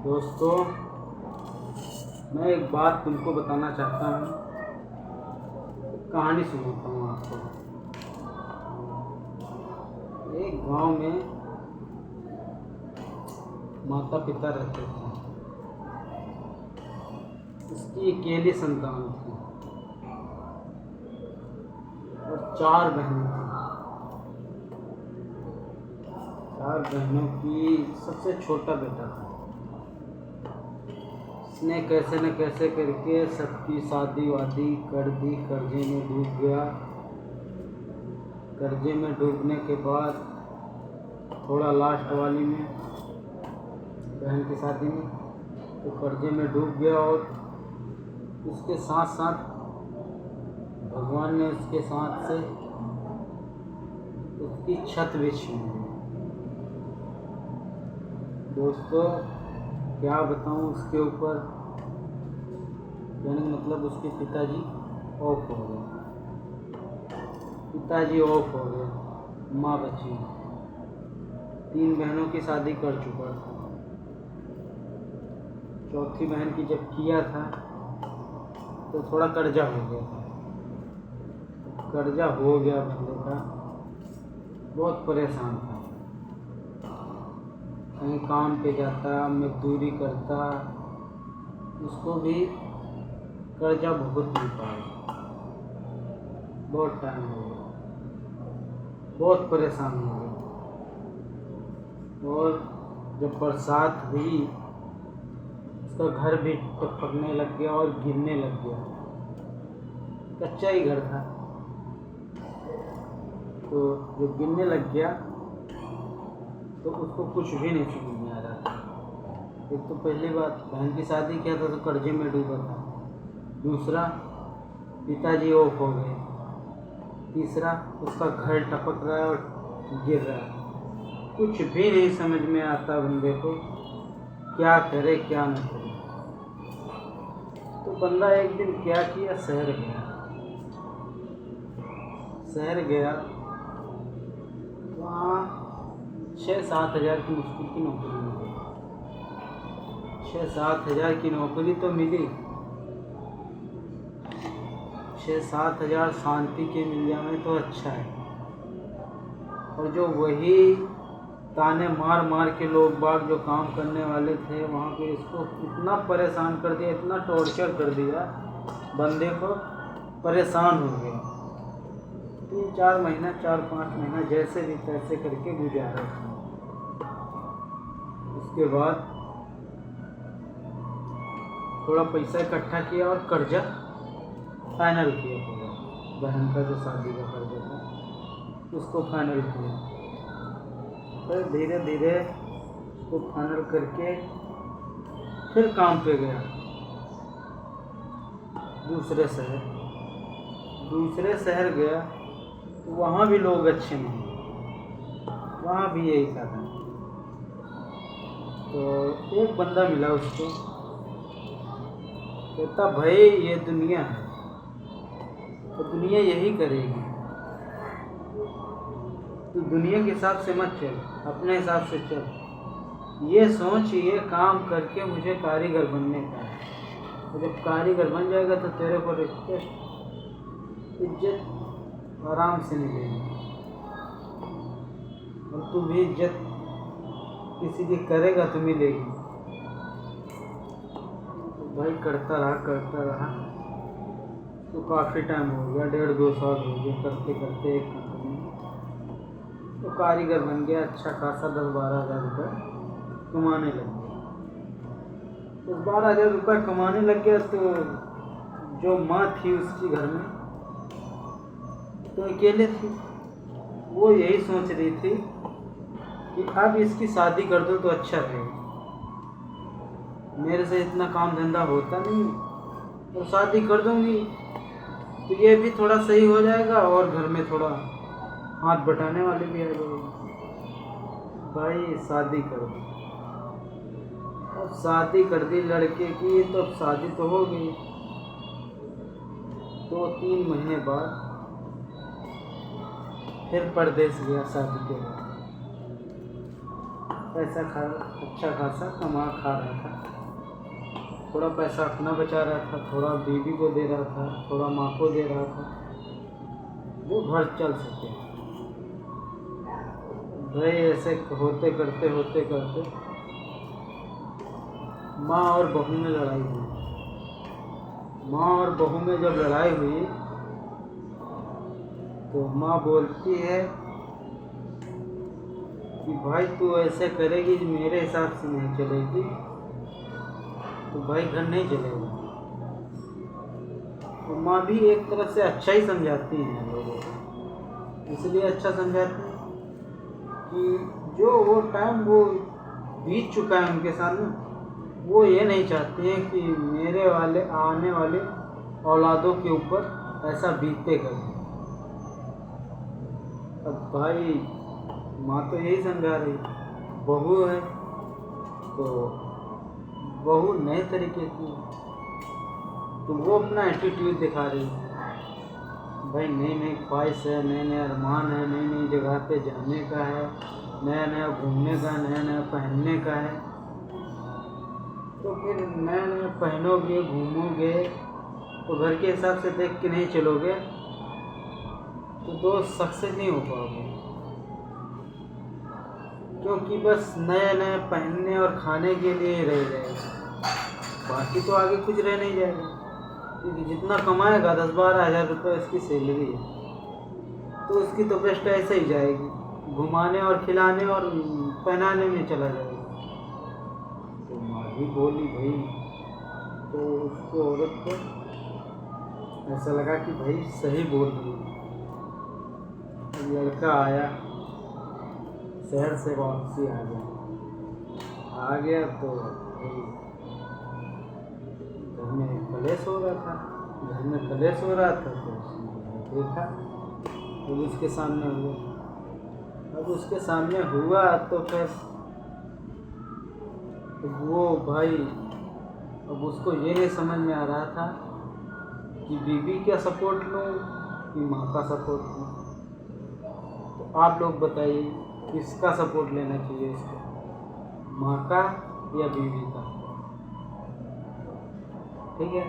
दोस्तों, मैं एक बात तुमको बताना चाहता हूँ। कहानी सुनाता हूँ आपको। एक गांव में माता पिता रहते थे। उसकी अकेली संतान थी और 4 बहनें थी। 4 बहनों की सबसे छोटा बेटा था। उसने कैसे न कैसे करके सबकी शादी वादी कर दी। कर्जे में डूब गया। कर्जे में डूबने के बाद थोड़ा लास्ट वाली में बहन की शादी में तो कर्जे में डूब गया और उसके साथ साथ भगवान ने उसके साथ से उसकी छत भी छीन ली। दोस्तों, क्या बताऊं उसके ऊपर। यानी मतलब उसके पिताजी ऑफ हो गए। माँ बची। 3 बहनों की शादी कर चुका था। चौथी बहन की जब किया था तो थोड़ा कर्जा हो गया था। बंदे का। बहुत परेशान था। कहीं काम पे जाता, मजदूरी करता, उसको भी कर्जा भुगत नहीं पाया। बहुत टाइम हो गया। बहुत परेशान हो गया। और जब बरसात हुई उसका घर भी टपकने लग गया और गिरने लग गया। कच्चा ही घर था। तो जब गिरने लग गया तो उसको कुछ भी नहीं समझ में आ रहा था। एक तो पहली बात, बहन की शादी किया था तो कर्जे में डूबा था। दूसरा, पिताजी ऑफ हो गए। तीसरा, उसका घर टपक रहा है और गिर रहा है। कुछ भी नहीं समझ में आता बंदे को, क्या करे क्या न करे। तो बंदा एक दिन क्या किया, शहर गया। वहाँ 6-7 हज़ार की मुश्किल की नौकरी मिली। 6-7 हज़ार की नौकरी तो मिली। 6-7 हज़ार शांति के मिल जाए तो अच्छा है। और जो वही ताने मार मार के लोग बाग जो काम करने वाले थे वहाँ पे, इसको इतना परेशान कर दिया, इतना टॉर्चर कर दिया, बंदे को परेशान हो गया। 3-4 महीना 4-5 महीना जैसे भी तैसे करके गुजारा। उसके बाद थोड़ा पैसा इकट्ठा किया और कर्जा फाइनल किया। पूरा बहन का जो शादी का कर्जा था उसको फाइनल किया। फिर धीरे धीरे उसको फाइनल करके फिर काम पे गया। दूसरे शहर गया तो वहाँ भी लोग अच्छे नहीं। वहाँ भी यही था। तो एक बंदा मिला उसको, कहता भाई ये दुनिया है तो दुनिया यही करेगी। तो दुनिया के हिसाब से मत चल, अपने हिसाब से चल। ये सोच, ये काम करके मुझे कारीगर बनने का है। और जब कारीगर बन जाएगा तो तेरे को रिस्पेक्ट, इज्जत आराम से मिलेगी। और तू भी इज्जत किसी की करेगा तो मिलेगी। तो भाई करता रहा। तो काफ़ी टाइम हो गया, 1.5-2 साल हो गए करते करते एक कंपनी। तो कारीगर बन गया। अच्छा खासा 10-12 हज़ार रुपये कमाने लग गया। 10-12 हज़ार रुपये कमाने लग गया। तो जो माँ थी उसकी घर में तो अकेले थी। वो यही सोच रही थी कि अब इसकी शादी कर दो तो अच्छा रहेगा। मेरे से इतना काम धंधा होता नहीं, और शादी कर दूंगी तो ये भी थोड़ा सही हो जाएगा और घर में थोड़ा हाथ बटाने वाले भी आ जाएंगे। भाई शादी कर दी। अब शादी कर दी लड़के की, तो अब शादी तो हो गई। 2-3 महीने बाद फिर परदेश गया शादी के बाद। पैसा अच्छा खासा कमा खा रहा था। थोड़ा पैसा अपना बचा रहा था, थोड़ा बीवी को दे रहा था, थोड़ा माँ को दे रहा था, वो घर चल सके। भाई ऐसे होते करते माँ और बहू में लड़ाई हुई। माँ और बहू में जब लड़ाई हुई तो माँ बोलती है कि भाई तू ऐसे करेगी जो मेरे हिसाब से नहीं चलेगी तो भाई घर नहीं चलेगा। तो माँ भी एक तरफ से अच्छा ही समझाती हैं लोगों को, इसलिए अच्छा समझाती हैं कि जो वो टाइम वो बीत चुका है उनके साथ में, वो ये नहीं चाहती हैं कि मेरे वाले आने वाले औलादों के ऊपर ऐसा बीते करें। अब भाई माँ तो यही समझा रही, बहू है तो बहू नए तरीके की है, तो वो अपना एटीट्यूड दिखा रही है। भाई नई नई ख्वाहिश है, नए नए अरमान है, नई नई जगह पे जाने का है, नया नया घूमने का, नया नया पहनने का है। तो फिर नया नया पहनोगे, घूमोगे, तो घर के हिसाब से देख के नहीं चलोगे तो दोस्त सक्सेस नहीं हो पाओगे, क्योंकि बस नया नया पहनने और खाने के लिए रह जाएगा, बाकी तो आगे कुछ रह नहीं जाएगा। क्योंकि जितना कमाएगा 10-12 हज़ार रुपये इसकी सैलरी है, तो उसकी तो बेस्ट ऐसे ही जाएगी, घुमाने और खिलाने और पहनाने में चला जाएगा। तो माँ भी बोली भाई, तो उसको औरत को ऐसा लगा कि भाई सही बोल रही है। लड़का आया, शहर से वापसी आ गया तो घर में कलेश हो रहा था। तो उसने देखा, अब उसके सामने हुआ तो फिर वो भाई, अब उसको ये नहीं समझ में आ रहा था कि बीवी का सपोर्ट लूँ कि माँ का सपोर्ट लूँ। तो आप लोग बताइए किसका सपोर्ट लेना चाहिए इसको, माँ का या बीवी का? ठीक है।